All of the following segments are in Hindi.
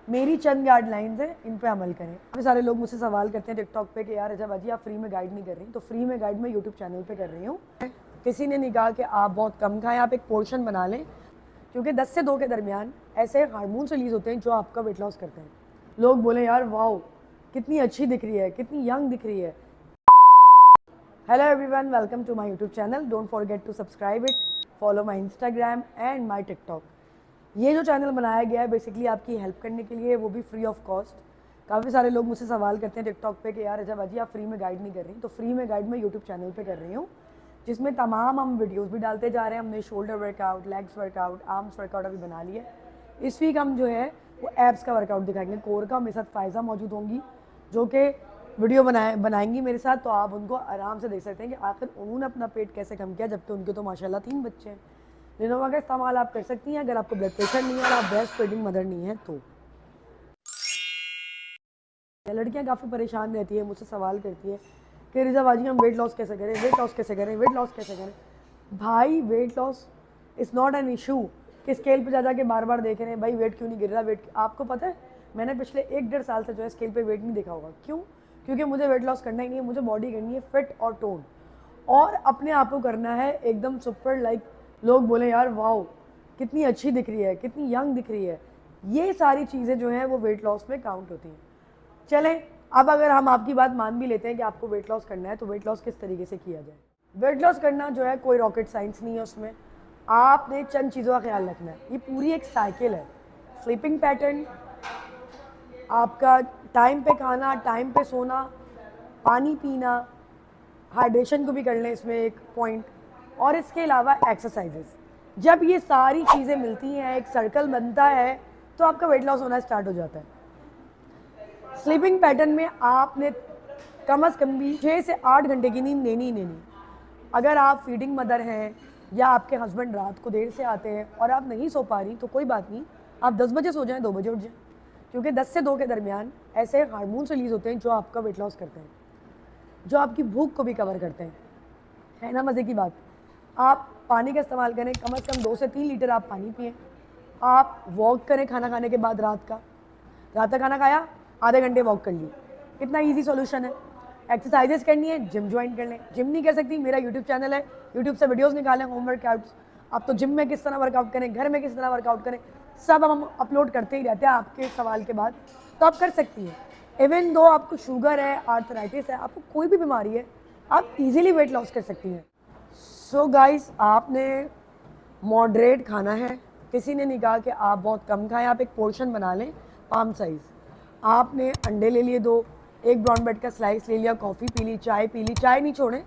मेरी चंद गाइडलाइंस हैं, इन पे अमल करें। काफ़ी सारे लोग मुझसे सवाल करते हैं टिकटॉक पे कि यार रजा बाजी आप फ्री में गाइड नहीं कर रही, तो फ्री में गाइड मैं यूट्यूब चैनल पे कर रही हूँ। किसी ने नहीं कहा कि आप बहुत कम खाएं, आप एक पोर्शन बना लें, क्योंकि 10 से 2 के दरमियान ऐसे हार्मोन्स रिलीज होते हैं जो आपका वेट लॉस करते हैं। लोग बोले यार वाओ कितनी अच्छी दिख रही है, कितनी यंग दिख रही है। Hello everyone, welcome to my YouTube channel. Don't forget to subscribe it, follow my Instagram and my TikTok. ये जो चैनल बनाया गया है बेसिकली आपकी हेल्प करने के लिए, वो भी फ्री ऑफ कॉस्ट। काफ़ी सारे लोग मुझसे सवाल करते हैं टिकटॉक पे कि यार रजा बाजी आप फ्री में गाइड नहीं कर रही, तो फ्री में गाइड मैं यूट्यूब चैनल पे कर रही हूँ, जिसमें तमाम हम वीडियोस भी डालते जा रहे हैं। हमने shoulder workout, legs workout, arms workout अभी बना लिया है। इस वीक हम जो है वो एब्स का वर्कआउट दिखाएंगे, कोर का। मेरे साथ फ़ायज़ा मौजूद होंगी जो कि वीडियो बनाएंगी मेरे साथ, तो आप उनको आराम से देख सकते हैं कि आखिर उन्होंने अपना पेट कैसे कम किया, जबकि उनके तो माशाल्लाह 3 बच्चे हैं। लिनोवा का इस्तेमाल आप कर सकती हैं अगर आपको ब्लड प्रेशर नहीं है और आप ब्रेस्ट फीडिंग मदर नहीं है तो। लड़कियां काफ़ी परेशान रहती है, मुझसे सवाल करती है कि रिजा बाजी हम वेट लॉस कैसे करें, वेट लॉस कैसे करें, वेट लॉस कैसे करें। भाई weight loss is not an issue कि स्केल पे जा जाके बार बार देख रहे हैं भाई वेट क्यों नहीं गिर रहा। वेट आपको पता है मैंने पिछले 1-1.5 साल से जो है स्केल पे वेट नहीं देखा होगा। क्यों? क्योंकि मुझे वेट लॉस करना ही नहीं है, मुझे बॉडी करनी है फिट और टोन, और अपने आप को करना है एकदम सुपर। लाइक लोग बोले यार वाओ कितनी अच्छी दिख रही है, कितनी यंग दिख रही है। ये सारी चीज़ें जो हैं वो वेट लॉस में काउंट होती हैं। चलें, अब अगर हम आपकी बात मान भी लेते हैं कि आपको वेट लॉस करना है, तो वेट लॉस किस तरीके से किया जाए। वेट लॉस करना जो है कोई रॉकेट साइंस नहीं है, उसमें आपने चंद चीज़ों का ख्याल रखना है। ये पूरी एक साइकिल है। स्लीपिंग पैटर्न, आपका टाइम पे खाना, टाइम पे सोना, पानी पीना, हाइड्रेशन को भी कर लें इसमें एक पॉइंट, और इसके अलावा एक्सरसाइजेस। जब ये सारी चीज़ें मिलती हैं, एक सर्कल बनता है, तो आपका वेट लॉस होना स्टार्ट हो जाता है। स्लीपिंग पैटर्न में आपने कम अज़ कम भी 6 से 8 घंटे की नींद लेनी ही लेनी। अगर आप फीडिंग मदर हैं या आपके हस्बैंड रात को देर से आते हैं और आप नहीं सो पा रही, तो कोई बात नहीं, आप 10 बजे सो जाएं, 2 बजे उठ जाएं, क्योंकि 10 से 2 के दरमियान ऐसे हार्मोन्स रिलीज होते हैं जो आपका वेट लॉस करते हैं, जो आपकी भूख को भी कवर करते हैं। है ना मज़े की बात। आप पानी का इस्तेमाल करें, कम अज़ कम 2 से 3 लीटर आप पानी पिएँ। आप वॉक करें खाना खाने के बाद, रात का खाना खाया, आधे घंटे वॉक कर लिए, कितना इजी सॉल्यूशन है। एक्सरसाइजेस करनी है, जिम ज्वाइन कर लें। जिम नहीं कर सकती, मेरा यूट्यूब चैनल है, यूट्यूब से वीडियोस निकालें होम वर्कआउट्स। आप तो जिम में किस तरह वर्कआउट करें, घर में किस तरह वर्कआउट करें, सब हम अपलोड करते ही रहते हैं आपके सवाल के बाद, तो आप कर सकती हैं। इवन दो आपको शुगर है, आर्थराइटिस है, आपको कोई भी बीमारी है, आप इजीली वेट लॉस कर सकती हैं। सो गाइस, आपने मॉडरेट खाना है। किसी ने नहीं कहा कि आप बहुत कम खाएं, आप एक पोर्शन बना लें पाम साइज़। आपने अंडे ले लिए 2, एक ब्राउन ब्रेड का स्लाइस ले लिया, कॉफ़ी पी ली, चाय पी ली। चाय नहीं छोड़ें,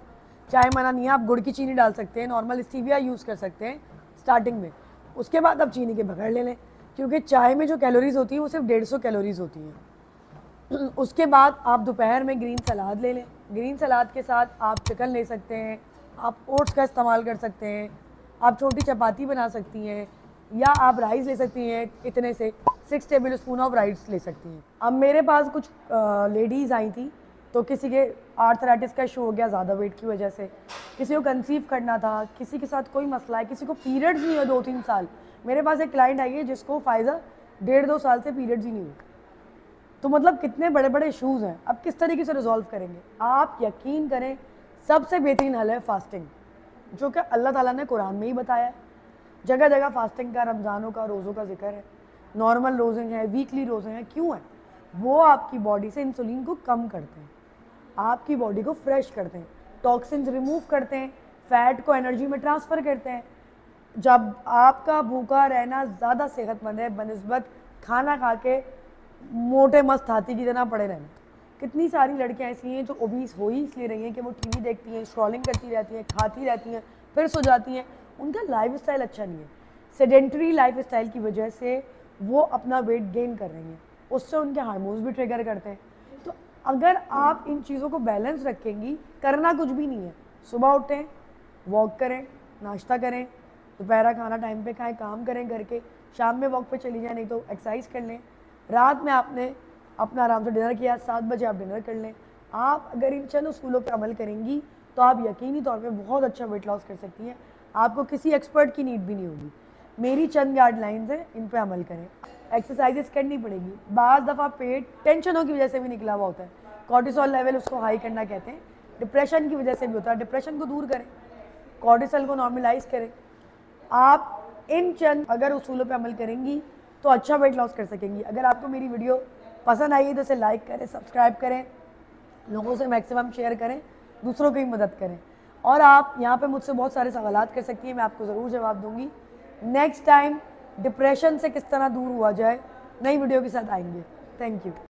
चाय मना नहीं है, आप गुड़ की चीनी डाल सकते हैं, नॉर्मल स्टीविया यूज़ कर सकते हैं स्टार्टिंग में। उसके बाद आप चीनी के बगैर ले लें, क्योंकि चाय में जो कैलोरीज़ होती है वो सिर्फ 150 कैलोरीज़ होती हैं। उसके बाद आप दोपहर में ग्रीन सलाद ले लें। ग्रीन सलाद के साथ आप चिकन ले सकते हैं, आप ओट्स का इस्तेमाल कर सकते हैं, आप छोटी चपाती बना सकती हैं, या आप राइस ले सकती हैं। इतने से 6 टेबल स्पून ऑफ राइस ले सकती हैं। अब मेरे पास कुछ लेडीज़ आई थी, तो किसी के आर्थराइटिस का इशू हो गया ज़्यादा वेट की वजह से, किसी को कंसीव करना था, किसी के साथ कोई मसला है, किसी को पीरियड्स नहीं है 2-3 साल। मेरे पास एक क्लाइंट आई है जिसको फ़ायदा 1.5-2 साल से पीरियड्स ही नहीं हुए। तो मतलब कितने बड़े बड़े इशूज़ हैं। अब किस तरीके से रिजॉल्व करेंगे? आप यकीन करें, सबसे बेहतरीन हल है फास्टिंग, जो कि अल्लाह ताला ने कुरान में ही बताया है। जगह जगह फास्टिंग का, रमज़ानों का, रोज़ों का जिक्र है। नॉर्मल रोज़े हैं, वीकली रोज़े हैं, क्यों हैं? वो आपकी बॉडी से इंसुलिन को कम करते हैं, आपकी बॉडी को फ्रेश करते हैं, टॉक्सिन्स रिमूव करते हैं, फ़ैट को एनर्जी में ट्रांसफ़र करते हैं। जब आपका भूखा रहना ज़्यादा सेहतमंद है बनिस्बत खाना खा के मोटे मस्त हाथी की तरह पड़े रहना। कितनी सारी लड़कियां ऐसी हैं जो ओबीस हो ही इसलिए रही हैं कि वो टीवी देखती हैं, स्क्रॉलिंग करती रहती हैं, खाती रहती हैं, फिर सो जाती हैं। उनका लाइफस्टाइल अच्छा नहीं है। सेडेंटरी लाइफस्टाइल की वजह से वो अपना वेट गेन कर रही हैं, उससे उनके हार्मोन्स भी ट्रिगर करते हैं। तो अगर आप इन चीज़ों को बैलेंस रखेंगी, करना कुछ भी नहीं है। सुबह उठें, वॉक करें, नाश्ता करें, दोपहर खाना टाइम पे खाएं, काम करें घर के, शाम में वॉक पे चली जाएं, नहीं तो एक्सरसाइज कर लें। रात में आपने अपना आराम से डिनर किया, 7 बजे आप डिनर कर लें। आप अगर इन चंद उसूलों पर अमल करेंगी तो आप यकीनी तौर पे बहुत अच्छा वेट लॉस कर सकती हैं। आपको किसी एक्सपर्ट की नीड भी नहीं होगी। मेरी चंद गाइडलाइंस हैं, इन पे अमल करें। एक्सरसाइजेस करनी पड़ेगी। बाज़ दफ़ा पेट टेंशनों की वजह से भी निकला हुआ होता है, कॉर्टिसोल लेवल उसको हाई करना कहते हैं। डिप्रेशन की वजह से भी होता है, डिप्रेशन को दूर करें, कॉर्टिसोल को नॉर्मलाइज करें। आप इन चंद अगर उसूलों पे अमल करेंगी तो अच्छा वेट लॉस कर सकेंगी। अगर आपको मेरी वीडियो पसंद आई है तो इसे लाइक करें, सब्सक्राइब करें, लोगों से मैक्सिमम शेयर करें, दूसरों की मदद करें। और आप यहाँ पे मुझसे बहुत सारे सवालात कर सकती हैं, मैं आपको ज़रूर जवाब दूंगी। नेक्स्ट टाइम डिप्रेशन से किस तरह दूर हुआ जाए नई वीडियो के साथ आएंगे। Thank you.